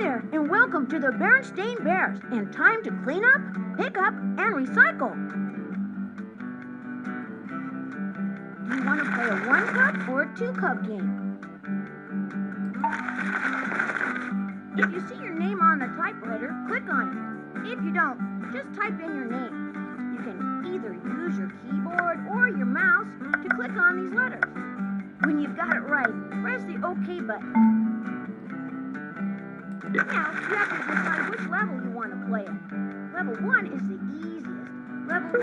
there, and welcome to the Berenstain Bears, and time to clean up, pick up, and recycle. Do you want to play a 1-cup or a 2-cup game? If you see your name on the typewriter, click on it. If you don't, just type in your name. You can either use your keyboard or your mouse to click on these letters. When you've got it right, press the OK button. Now, you have to decide which level you want to play at. Level 1 is the easiest. Level...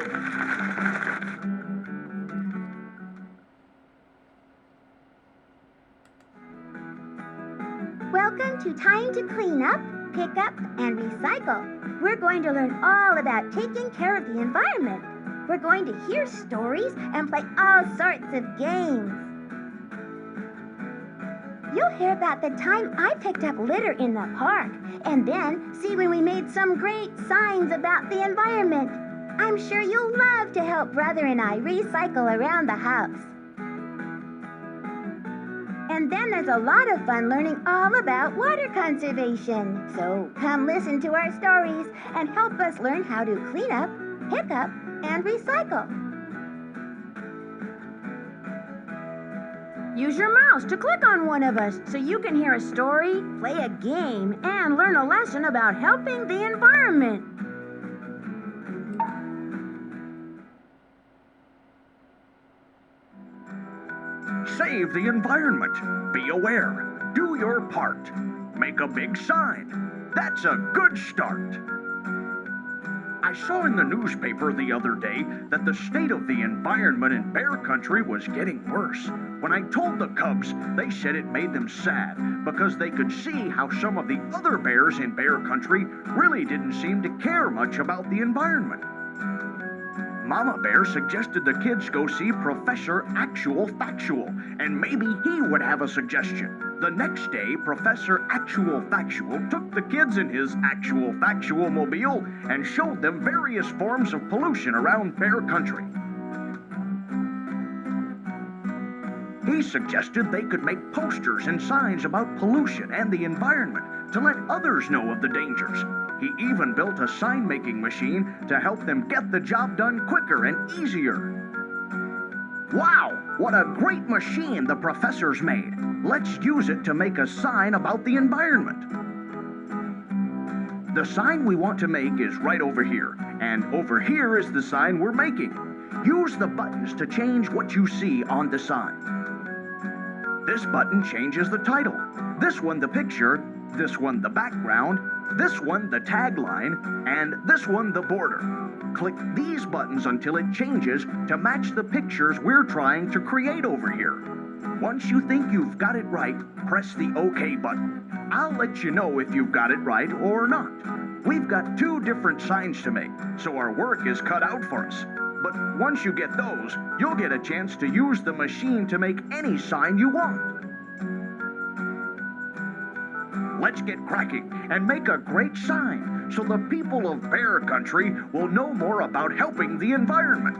Welcome to Time to Clean Up, Pick Up, and Recycle. We're going to learn all about taking care of the environment. We're going to hear stories and play all sorts of games. You'll hear about the time I picked up litter in the park, and then see when we made some great signs about the environment. I'm sure you'll love to help Brother and I recycle around the house. And then there's a lot of fun learning all about water conservation. So come listen to our stories and help us learn how to clean up, pick up, and recycle. Use your mouse to click on one of us so you can hear a story, play a game, and learn a lesson about helping the environment. Save the environment. Be aware. Do your part. Make a big sign. That's a good start. I saw in the newspaper the other day that the state of the environment in bear country was getting worse. When I told the cubs, they said it made them sad because they could see how some of the other bears in bear country really didn't seem to care much about the environment. Mama Bear suggested the kids go see Professor Actual Factual, and maybe he would have a suggestion. The next day, Professor Actual Factual took the kids in his Actual Factual mobile and showed them various forms of pollution around bear country. He suggested they could make posters and signs about pollution and the environment to let others know of the dangers. He even built a sign-making machine to help them get the job done quicker and easier. Wow, what a great machine the professor's made. Let's use it to make a sign about the environment. The sign we want to make is right over here, and over here is the sign we're making. Use the buttons to change what you see on the sign. This button changes the title, this one the picture, this one the background, this one the tagline, and this one the border. Click these buttons until it changes to match the pictures we're trying to create over here. Once you think you've got it right, press the OK button. I'll let you know if you've got it right or not. We've got 2 different signs to make, so our work is cut out for us. But once you get those, you'll get a chance to use the machine to make any sign you want. Let's get cracking and make a great sign so the people of bear country will know more about helping the environment.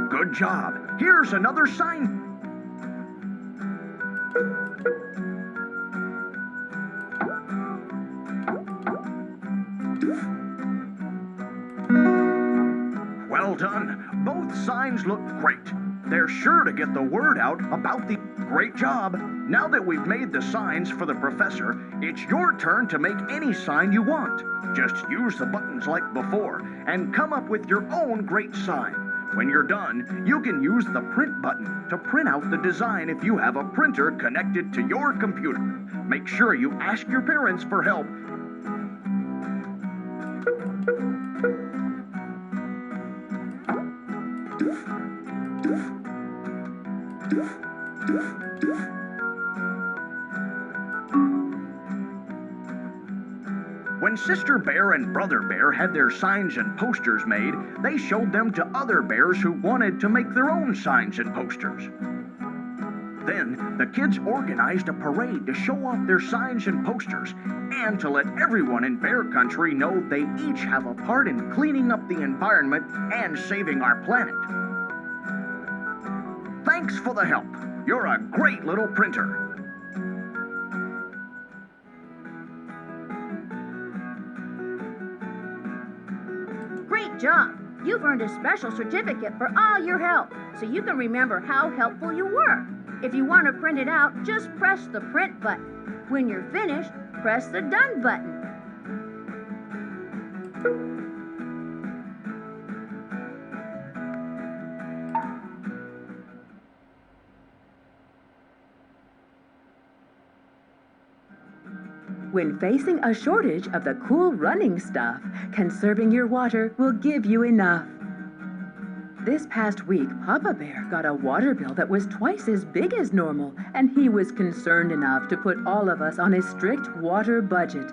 Good job. Here's another sign. Well done. Both signs look great. They're sure to get the word out about the great job. Now that we've made the signs for the professor, it's your turn to make any sign you want. Just use the buttons like before and come up with your own great sign. When you're done, you can use the print button to print out the design if you have a printer connected to your computer. Make sure you ask your parents for help. When Sister Bear and Brother Bear had their signs and posters made, they showed them to other bears who wanted to make their own signs and posters. Then, the kids organized a parade to show off their signs and posters and to let everyone in Bear Country know they each have a part in cleaning up the environment and saving our planet. Thanks for the help. You're a great little printer. Great job! You've earned a special certificate for all your help, so you can remember how helpful you were. If you want to print it out, just press the print button. When you're finished, press the done button. When facing a shortage of the cool running stuff, conserving your water will give you enough. This past week, Papa Bear got a water bill that was twice as big as normal, and he was concerned enough to put all of us on a strict water budget.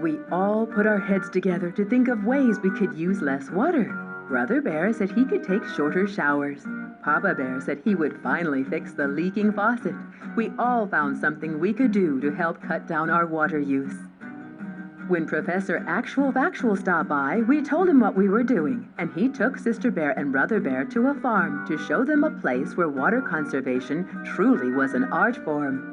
We all put our heads together to think of ways we could use less water. Brother Bear said he could take shorter showers. Papa Bear said he would finally fix the leaking faucet. We all found something we could do to help cut down our water use. When Professor Actual Factual stopped by, we told him what we were doing, and he took Sister Bear and Brother Bear to a farm to show them a place where water conservation truly was an art form.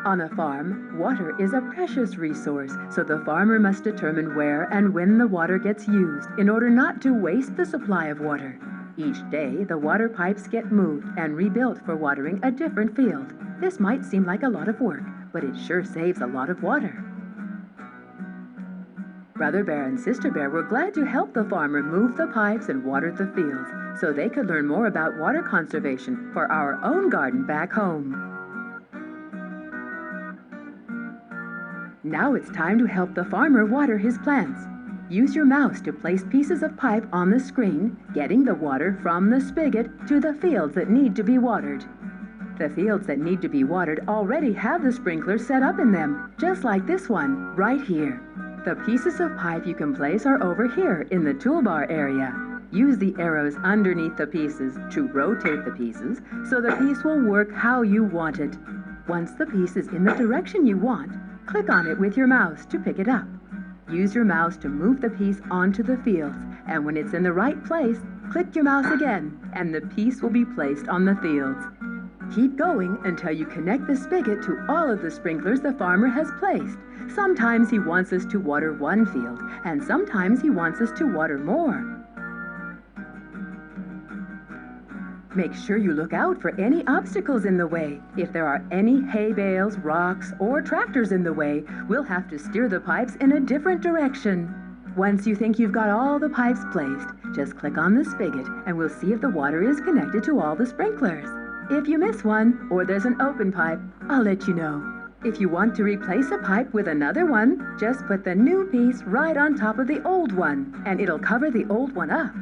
On a farm, water is a precious resource, so the farmer must determine where and when the water gets used in order not to waste the supply of water. Each day, the water pipes get moved and rebuilt for watering a different field. This might seem like a lot of work, but it sure saves a lot of water. Brother Bear and Sister Bear were glad to help the farmer move the pipes and water the fields so they could learn more about water conservation for our own garden back home. Now it's time to help the farmer water his plants. Use your mouse to place pieces of pipe on the screen, getting the water from the spigot to the fields that need to be watered. The fields that need to be watered already have the sprinklers set up in them, just like this one, right here. The pieces of pipe you can place are over here in the toolbar area. Use the arrows underneath the pieces to rotate the pieces so the piece will work how you want it. Once the piece is in the direction you want, click on it with your mouse to pick it up. Use your mouse to move the piece onto the fields, and when it's in the right place, click your mouse again, and the piece will be placed on the fields. Keep going until you connect the spigot to all of the sprinklers the farmer has placed. Sometimes he wants us to water one field, and sometimes he wants us to water more. Make sure you look out for any obstacles in the way. If there are any hay bales, rocks, or tractors in the way, we'll have to steer the pipes in a different direction. Once you think you've got all the pipes placed, just click on the spigot and we'll see if the water is connected to all the sprinklers. If you miss one, or there's an open pipe, I'll let you know. If you want to replace a pipe with another one, just put the new piece right on top of the old one, and it'll cover the old one up.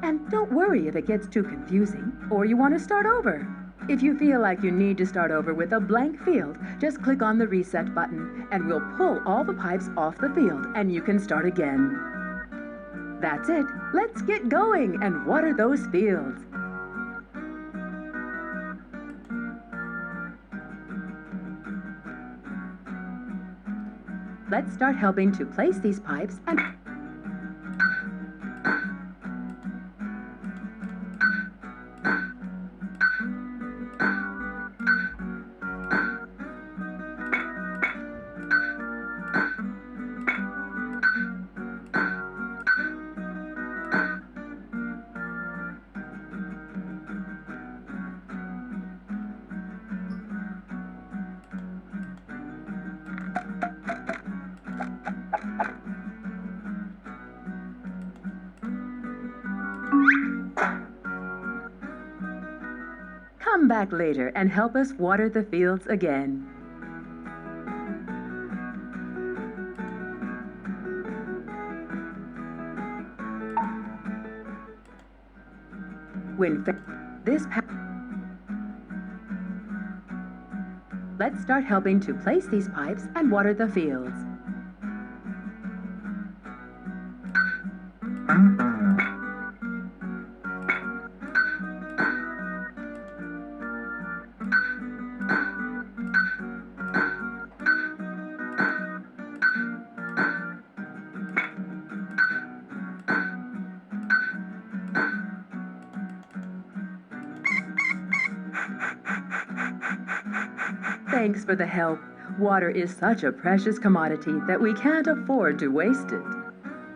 And don't worry if it gets too confusing, or you want to start over. If you feel like you need to start over with a blank field, just click on the reset button, and we'll pull all the pipes off the field, and you can start again. That's it. Let's get going and water those fields. Let's start helping to place these pipes and... Come back later and help us water the fields again. Let's start helping to place these pipes and water the fields. Thanks for the help. Water is such a precious commodity that we can't afford to waste it.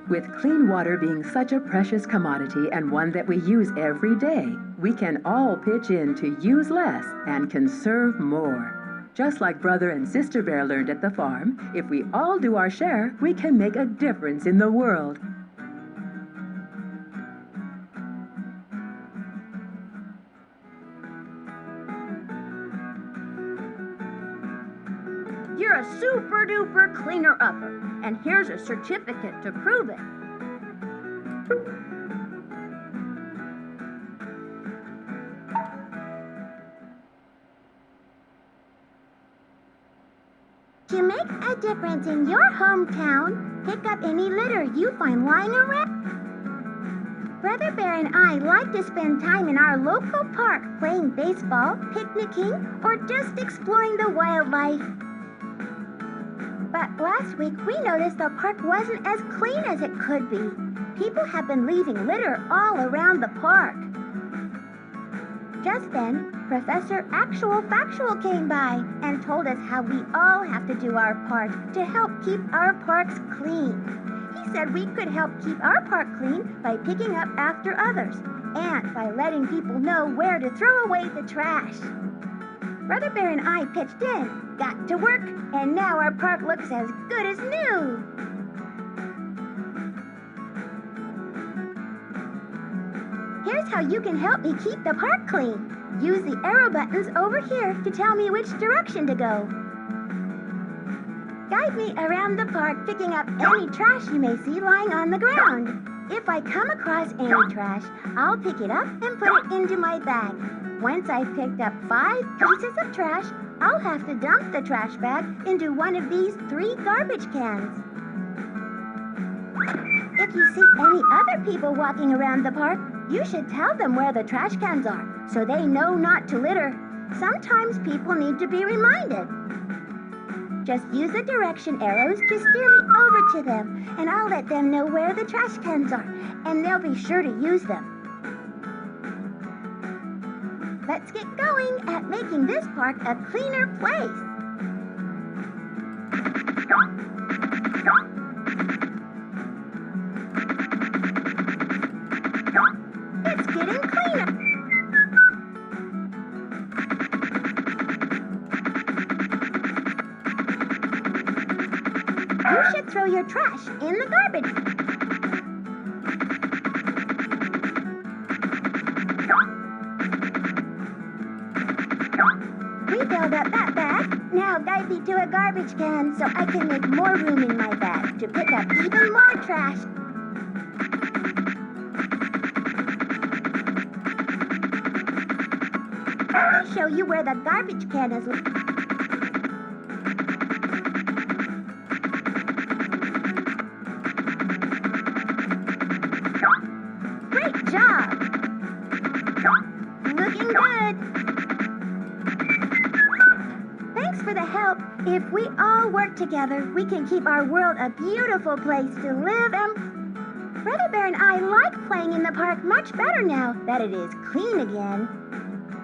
With clean water being such a precious commodity and one that we use every day, we can all pitch in to use less and conserve more. Just like Brother and Sister Bear learned at the farm, if we all do our share, we can make a difference in the world. You're a super-duper cleaner-upper, and here's a certificate to prove it. To make a difference in your hometown, pick up any litter you find lying around. Brother Bear and I like to spend time in our local park playing baseball, picnicking, or just exploring the wildlife. But last week we noticed the park wasn't as clean as it could be. People have been leaving litter all around the park. Just then, Professor Actual Factual came by and told us how we all have to do our part to help keep our parks clean. He said we could help keep our park clean by picking up after others and by letting people know where to throw away the trash. Brother Bear and I pitched in, got to work, and now our park looks as good as new. Here's how you can help me keep the park clean. Use the arrow buttons over here to tell me which direction to go. Guide me around the park picking up any trash you may see lying on the ground. If I come across any trash, I'll pick it up and put it into my bag. Once I've picked up 5 pieces of trash, I'll have to dump the trash bag into one of these 3 garbage cans. If you see any other people walking around the park, you should tell them where the trash cans are, so they know not to litter. Sometimes people need to be reminded. Just use the direction arrows to steer me over to them, and I'll let them know where the trash cans are, and they'll be sure to use them. Let's get going at making this park a cleaner place. It's getting cleaner. You should throw your trash in the garbage. We filled up that bag. Now guide me to a garbage can so I can make more room in my bag to pick up even more trash. Let me show you where the garbage can is. Great job! Looking good! Thanks for the help. If we all work together, we can keep our world a beautiful place to live and... Brother Bear and I like playing in the park much better now that it is clean again.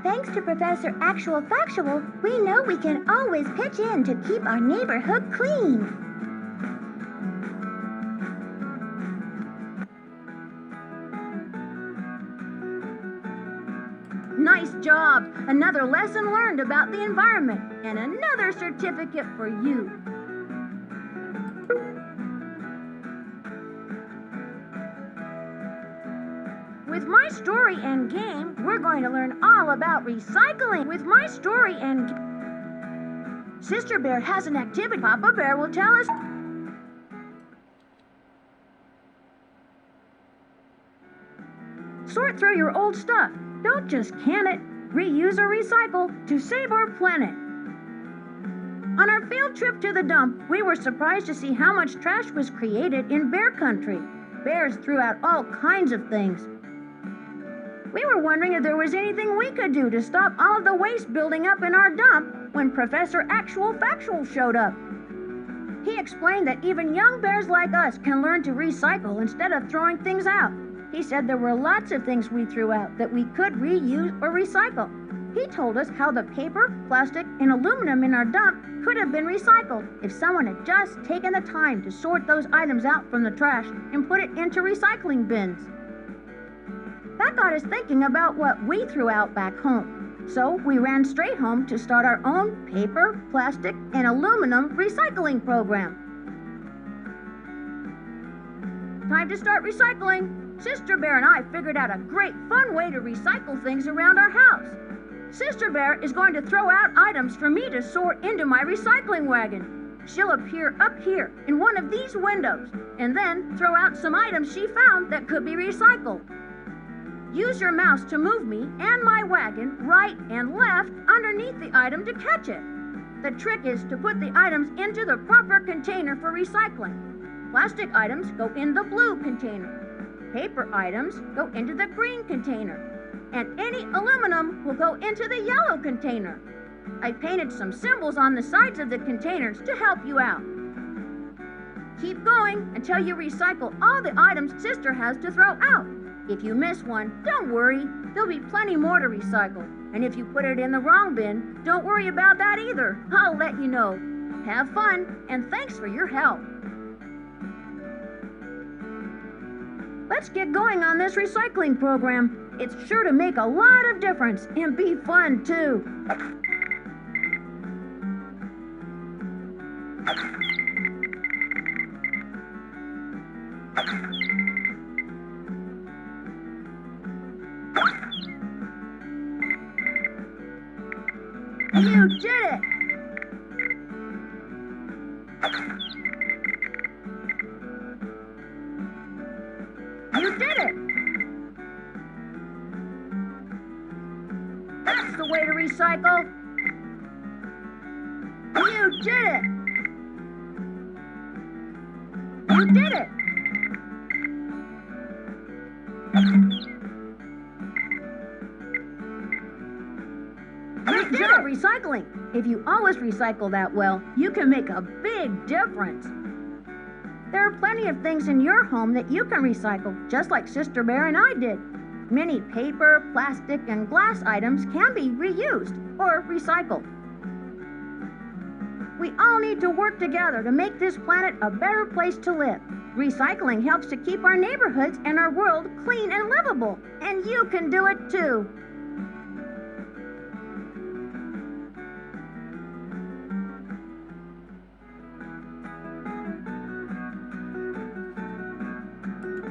Thanks to Professor Actual Factual, we know we can always pitch in to keep our neighborhood clean. Nice job! Another lesson learned about the environment, and another certificate for you. With my story and game, we're going to learn all about recycling. With my story and Sister Bear has an activity Papa Bear will tell us. Sort through your old stuff. Don't just can it. Reuse or recycle to save our planet. On our field trip to the dump, we were surprised to see how much trash was created in bear country. bears threw out all kinds of things. We were wondering if there was anything we could do to stop all of the waste building up in our dump when Professor Actual Factual showed up. He explained that even young bears like us can learn to recycle instead of throwing things out. He said there were lots of things we threw out that we could reuse or recycle. He told us how the paper, plastic, and aluminum in our dump could have been recycled if someone had just taken the time to sort those items out from the trash and put it into recycling bins. That got us thinking about what we threw out back home. So we ran straight home to start our own paper, plastic, and aluminum recycling program. Time to start recycling. Sister Bear and I figured out a great fun way to recycle things around our house. Sister Bear is going to throw out items for me to sort into my recycling wagon. She'll appear up here in one of these windows and then throw out some items she found that could be recycled. Use your mouse to move me and my wagon right and left underneath the item to catch it. The trick is to put the items into the proper container for recycling. Plastic items go in the blue container. Paper items go into the green container. And any aluminum will go into the yellow container. I painted some symbols on the sides of the containers to help you out. Keep going until you recycle all the items Sister has to throw out. If you miss one, don't worry. There'll be plenty more to recycle. And if you put it in the wrong bin, don't worry about that either. I'll let you know. Have fun, and thanks for your help. Let's get going on this recycling program. It's sure to make a lot of difference and be fun, too. You did it! You did it! That's the way to recycle. You did it! You did it! Great job recycling! If you always recycle that well, you can make a big difference. There are plenty of things in your home that you can recycle, just like Sister Bear and I did. Many paper, plastic, and glass items can be reused or recycled. We all need to work together to make this planet a better place to live. Recycling helps to keep our neighborhoods and our world clean and livable, and you can do it too.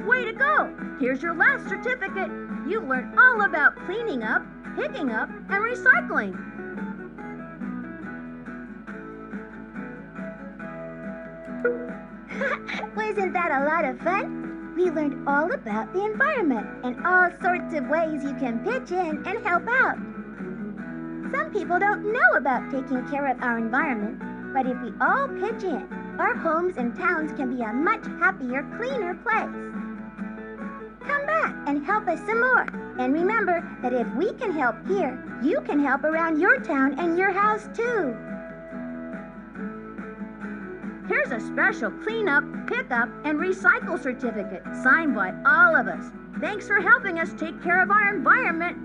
Way to go! Here's your last certificate. You've learned all about cleaning up, picking up, and recycling. Wasn't that a lot of fun? We learned all about the environment and all sorts of ways you can pitch in and help out. Some people don't know about taking care of our environment, but if we all pitch in, our homes and towns can be a much happier, cleaner place. Come back and help us some more. And remember that if we can help here, you can help around your town and your house too. Here's a special cleanup, pickup, and recycle certificate signed by all of us. Thanks for helping us take care of our environment